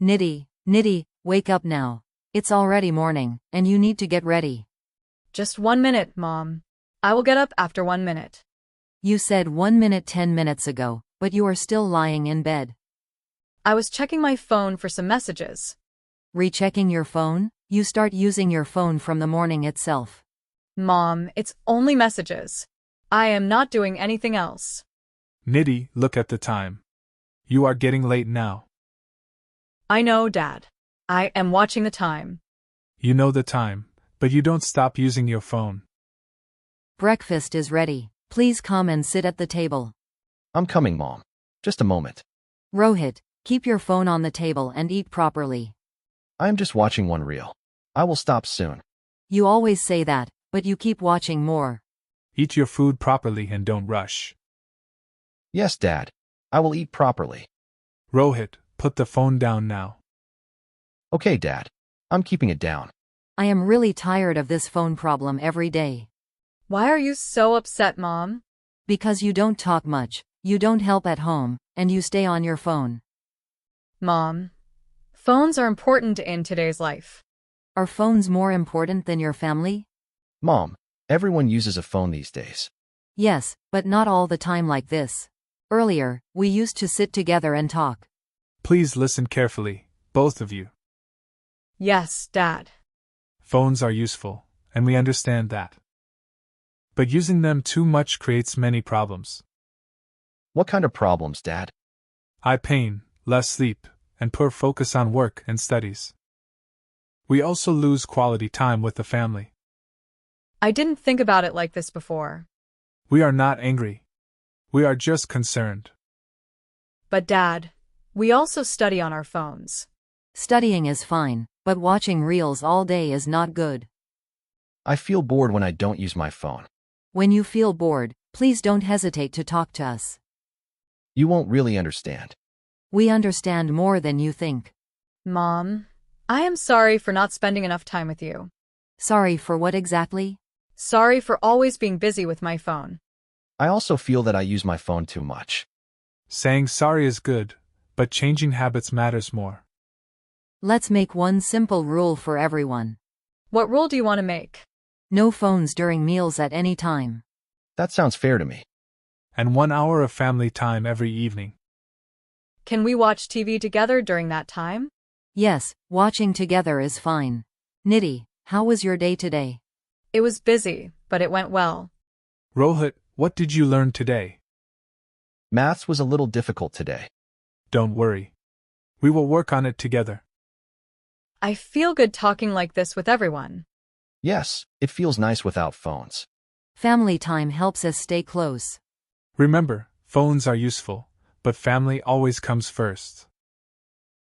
Nitty, wake up now. It's already morning, and you need to get ready. Just 1 minute, Mom. I will get up after 1 minute. You said 1 minute 10 minutes ago, but you are still lying in bed. I was checking my phone for some messages. Rechecking your phone? You start using your phone from the morning itself. Mom, it's only messages. I am not doing anything else. Nitty, look at the time. You are getting late now. I know, Dad. I am watching the time. You know the time, but you don't stop using your phone. Breakfast is ready. Please come and sit at the table. I'm coming, Mom. Just a moment. Rohit, keep your phone on the table and eat properly. I am just watching one reel. I will stop soon. You always say that, but you keep watching more. Eat your food properly and don't rush. Yes, Dad. I will eat properly. Rohit, put the phone down now. Okay, Dad. I'm keeping it down. I am really tired of this phone problem every day. Why are you so upset, Mom? Because you don't talk much, you don't help at home, and you stay on your phone. Mom, phones are important in today's life. Are phones more important than your family? Mom, everyone uses a phone these days. Yes, but not all the time like this. Earlier, we used to sit together and talk. Please listen carefully, both of you. Yes, Dad. Phones are useful, and we understand that. But using them too much creates many problems. What kind of problems, Dad? Eye pain, less sleep, and poor focus on work and studies. We also lose quality time with the family. I didn't think about it like this before. We are not angry. We are just concerned. But Dad, we also study on our phones. Studying is fine, but watching reels all day is not good. I feel bored when I don't use my phone. When you feel bored, please don't hesitate to talk to us. You won't really understand. We understand more than you think. Mom, I am sorry for not spending enough time with you. Sorry for what exactly? Sorry for always being busy with my phone. I also feel that I use my phone too much. Saying sorry is good, but changing habits matters more. Let's make one simple rule for everyone. What rule do you want to make? No phones during meals at any time. That sounds fair to me. And 1 hour of family time every evening. Can we watch TV together during that time? Yes, watching together is fine. Nitty, how was your day today? It was busy, but it went well. Rohit, what did you learn today? Maths was a little difficult today. Don't worry. We will work on it together. I feel good talking like this with everyone. Yes, it feels nice without phones. Family time helps us stay close. Remember, phones are useful, but family always comes first.